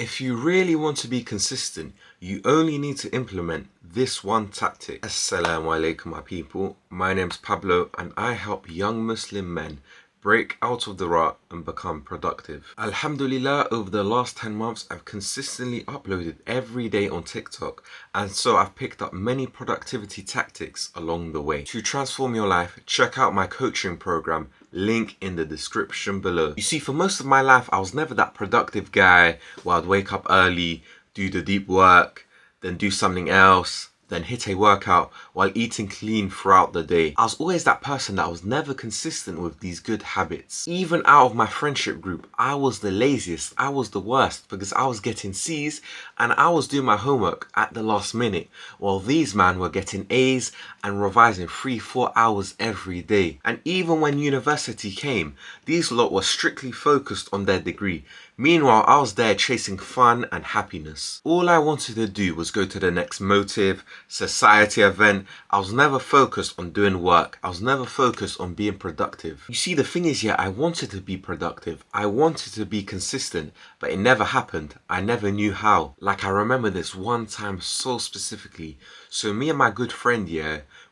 If you really want to be consistent, you only need to implement this one tactic. Assalamu alaikum, my people. My name's Pablo and I help young Muslim men break out of the rut and become productive. Alhamdulillah, over the last 10 months, I've consistently uploaded every day on TikTok, and so I've picked up many productivity tactics along the way. To transform your life, check out my coaching program, link in the description below. You see, for most of my life, I was never that productive guy where I'd wake up early, do the deep work, then do something else, then hit a workout while eating clean throughout the day. I was always that person that was never consistent with these good habits. Even out of my friendship group, I was the laziest, I was the worst, because I was getting C's and I was doing my homework at the last minute, while these men were getting A's and revising 3-4 hours every day. And even when university came, these lot were strictly focused on their degree. Meanwhile, I was there chasing fun and happiness. All I wanted to do was go to the next motive, society event. I was never focused on doing work. I was never focused on being productive. You see, the thing is, I wanted to be productive. I wanted to be consistent, but it never happened. I never knew how. Like, I remember this one time so specifically. So me and my good friend,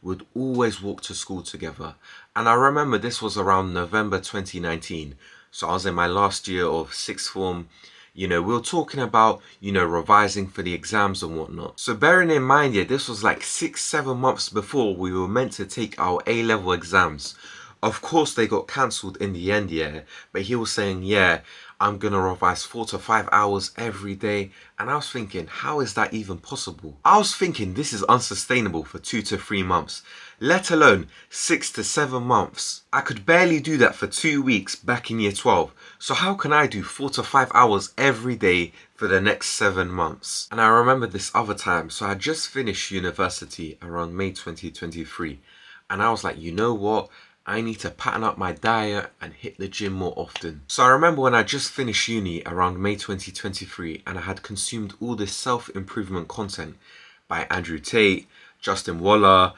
would always walk to school together. And I remember this was around November 2019. So I was in my last year of sixth form. We were talking about, revising for the exams and whatnot. So bearing in mind, this was like 6-7 months before we were meant to take our A-level exams. Of course, they got cancelled in the end, but he was saying, I'm gonna revise 4 to 5 hours every day. And I was thinking, how is that even possible? I was thinking this is unsustainable for 2 to 3 months, let alone 6 to 7 months. I could barely do that for 2 weeks back in year 12. So how can I do 4 to 5 hours every day for the next 7 months? And I remember this other time. So I just finished university around May 2023. And I was like, you know what? I need to pattern up my diet and hit the gym more often. So I remember when I just finished uni around May 2023 and I had consumed all this self-improvement content by Andrew Tate, Justin Waller,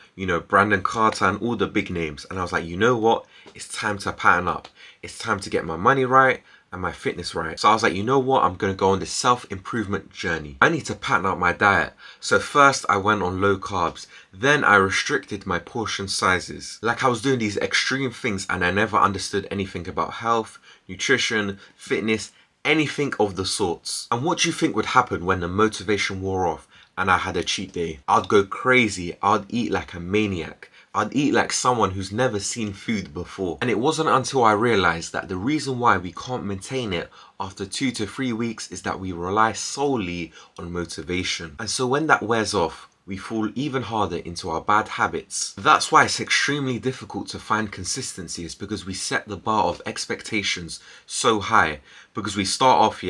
Brandon Carter and all the big names. And I was like, you know what? It's time to pattern up. It's time to get my money right and my fitness right. So I was like, you know what? I'm going to go on this self-improvement journey. I need to pattern up my diet. So first I went on low carbs. Then I restricted my portion sizes. Like, I was doing these extreme things and I never understood anything about health, nutrition, fitness, anything of the sorts. And what do you think would happen when the motivation wore off and I had a cheat day? I'd go crazy. I'd eat like a maniac. I'd eat like someone who's never seen food before. And it wasn't until I realized that the reason why we can't maintain it after 2 to 3 weeks is that we rely solely on motivation. And so when that wears off, we fall even harder into our bad habits. That's why it's extremely difficult to find consistency, is because we set the bar of expectations so high. Because we start off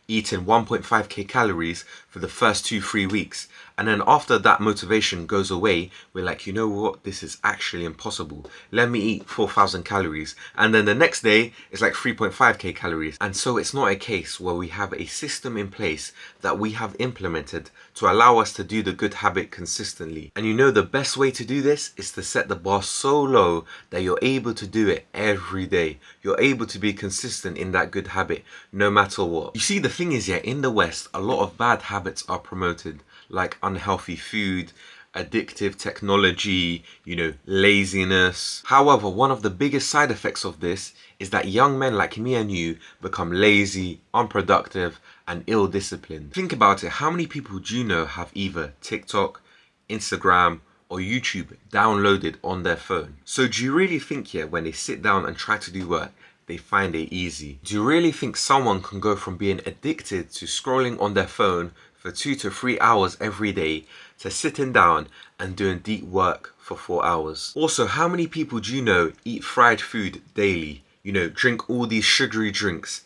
eating 1.5k calories for the first 2-3 weeks. And then after that motivation goes away, we're like, you know what? This is actually impossible. Let me eat 4,000 calories. And then the next day, it's like 3.5k calories. And so it's not a case where we have a system in place that we have implemented to allow us to do the good habit consistently. And the best way to do this is to set the bar so low that you're able to do it every day. You're able to be consistent in that good habit no matter what. You see, the thing is, in the West, a lot of bad habits are promoted, like unhealthy food, addictive technology, laziness. However, one of the biggest side effects of this is that young men like me and you become lazy, unproductive, and ill-disciplined. Think about it. How many people do you know have either TikTok, Instagram, or YouTube downloaded on their phone? So do you really think when they sit down and try to do work, they find it easy? Do you really think someone can go from being addicted to scrolling on their phone for 2 to 3 hours every day to sitting down and doing deep work for 4 hours? Also, how many people do you know eat fried food daily? Drink all these sugary drinks,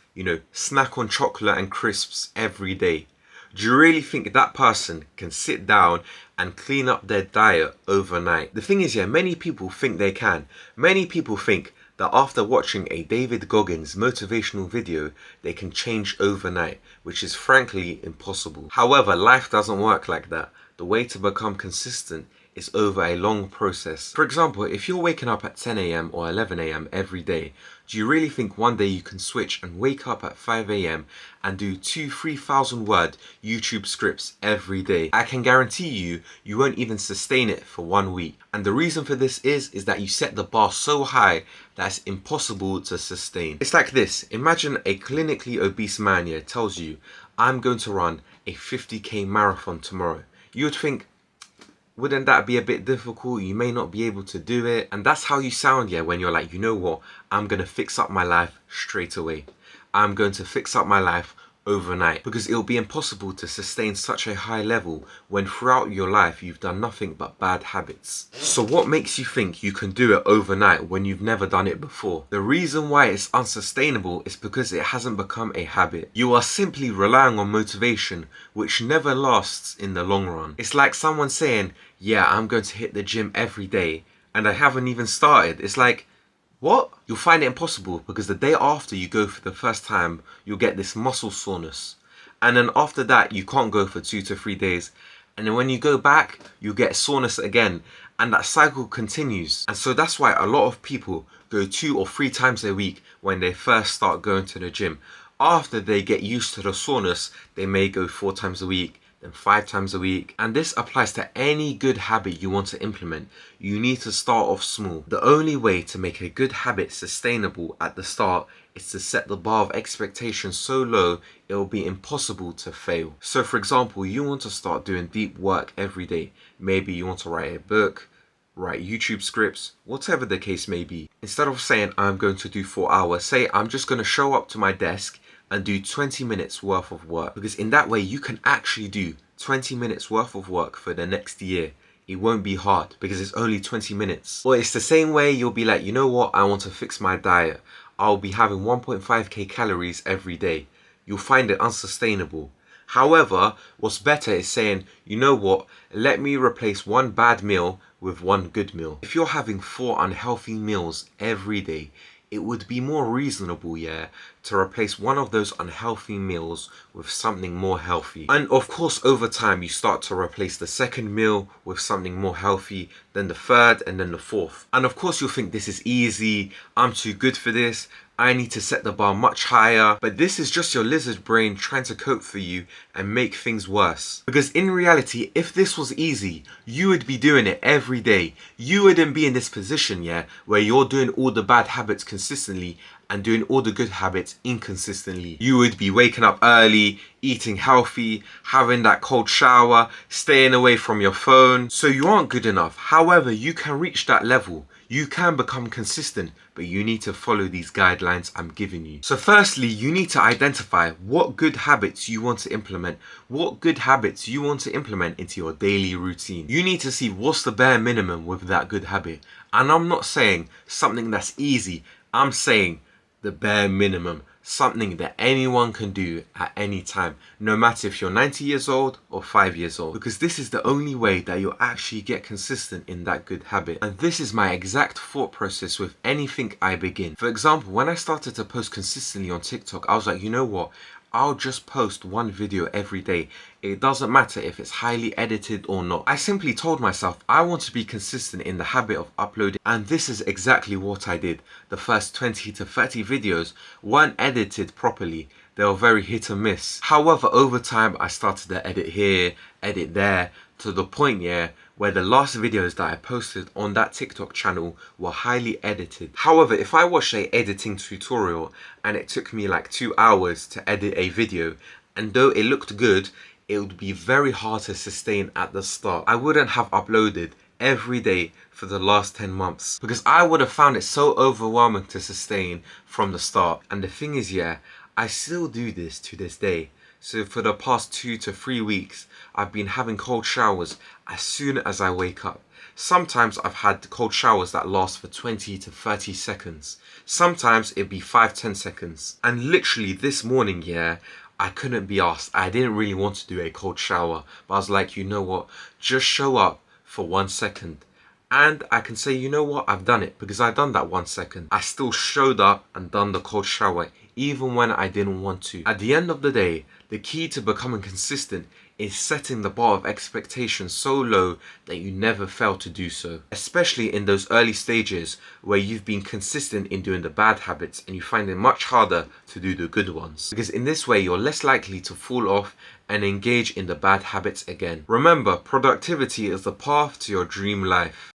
snack on chocolate and crisps every day? Do you really think that person can sit down and clean up their diet overnight? The thing is, many people think they can. Many people think that after watching a David Goggins motivational video, they can change overnight, which is frankly impossible. However, life doesn't work like that. The way to become consistent is over a long process. For example, if you're waking up at 10 a.m. or 11 a.m. every day, Do you really think one day you can switch and wake up at 5 a.m. and do 3,000 word YouTube scripts every day? I can guarantee you, you won't even sustain it for 1 week. And the reason for this is that you set the bar so high that it's impossible to sustain. It's like this. Imagine a clinically obese man here tells you, I'm going to run a 50k marathon tomorrow. You would think, wouldn't that be a bit difficult? You may not be able to do it. And that's how you sound, yeah, when you're like, you know what? I'm going to fix up my life straight away. I'm going to fix up my life overnight, because it'll be impossible to sustain such a high level when throughout your life you've done nothing but bad habits. So what makes you think you can do it overnight when you've never done it before? The reason why it's unsustainable is because it hasn't become a habit. You are simply relying on motivation, which never lasts in the long run. It's like someone saying, yeah, I'm going to hit the gym every day, and I haven't even started. It's like, what? You'll find it impossible, because the day after you go for the first time, you'll get this muscle soreness. And then after that, you can't go for 2 to 3 days. And then when you go back, you'll get soreness again. And that cycle continues. And so that's why a lot of people go 2 or 3 times a week when they first start going to the gym. After they get used to the soreness, they may go 4 times a week, then 5 times a week. And this applies to any good habit you want to implement. You need to start off small. The only way to make a good habit sustainable at the start is to set the bar of expectations so low it will be impossible to fail. So for example, you want to start doing deep work every day. Maybe you want to write a book, write YouTube scripts, whatever the case may be. Instead of saying I'm going to do 4 hours, say I'm just going to show up to my desk and do 20 minutes worth of work, because in that way you can actually do 20 minutes worth of work for the next year. It won't be hard because it's only 20 minutes. Or it's the same way you'll be like, you know what, I want to fix my diet. I'll be having 1.5k calories every day. You'll find it unsustainable. However, what's better is saying, you know what, let me replace 1 bad meal with 1 good meal. If you're having 4 unhealthy meals every day, it would be more reasonable, yeah, to replace one of those unhealthy meals with something more healthy. And of course, over time, you start to replace the 2nd meal with something more healthy, then the 3rd, and then the 4th. And of course, you'll think this is easy, I'm too good for this, I need to set the bar much higher. But this is just your lizard brain trying to cope for you and make things worse. Because in reality, if this was easy, you would be doing it every day. You wouldn't be in this position, yeah, where you're doing all the bad habits consistently and doing all the good habits inconsistently. You would be waking up early, eating healthy, having that cold shower, staying away from your phone. So you aren't good enough. However, you can reach that level. You can become consistent, but you need to follow these guidelines I'm giving you. So firstly, you need to identify what good habits you want to implement. What good habits you want to implement into your daily routine. You need to see what's the bare minimum with that good habit. And I'm not saying something that's easy. I'm saying the bare minimum. Something that anyone can do at any time, no matter if you're 90 years old or 5 years old, because this is the only way that you'll actually get consistent in that good habit. And this is my exact thought process with anything I begin. For example, when I started to post consistently on TikTok, I was like, you know what? I'll just post 1 video every day. It doesn't matter if it's highly edited or not. I simply told myself I want to be consistent in the habit of uploading, and this is exactly what I did. The first 20 to 30 videos weren't edited properly. They were very hit and miss. However, over time I started to edit here, edit there, to the point, yeah, where the last videos that I posted on that TikTok channel were highly edited. However, if I watched a editing tutorial and it took me like 2 hours to edit a video, and though it looked good, it would be very hard to sustain at the start. I wouldn't have uploaded every day for the last 10 months because I would have found it so overwhelming to sustain from the start. And the thing is, yeah, I still do this to this day. So for the past 2 to 3 weeks, I've been having cold showers as soon as I wake up. Sometimes I've had cold showers that last for 20 to 30 seconds. Sometimes it'd be 5-10 seconds. And literally this morning, yeah, I couldn't be asked. I didn't really want to do a cold shower, but I was like, you know what? Just show up for 1 second. And I can say, you know what? I've done it because I've done that 1 second. I still showed up and done the cold shower even when I didn't want to. At the end of the day, the key to becoming consistent is setting the bar of expectation so low that you never fail to do so. Especially in those early stages where you've been consistent in doing the bad habits and you find it much harder to do the good ones. Because in this way, you're less likely to fall off and engage in the bad habits again. Remember, productivity is the path to your dream life.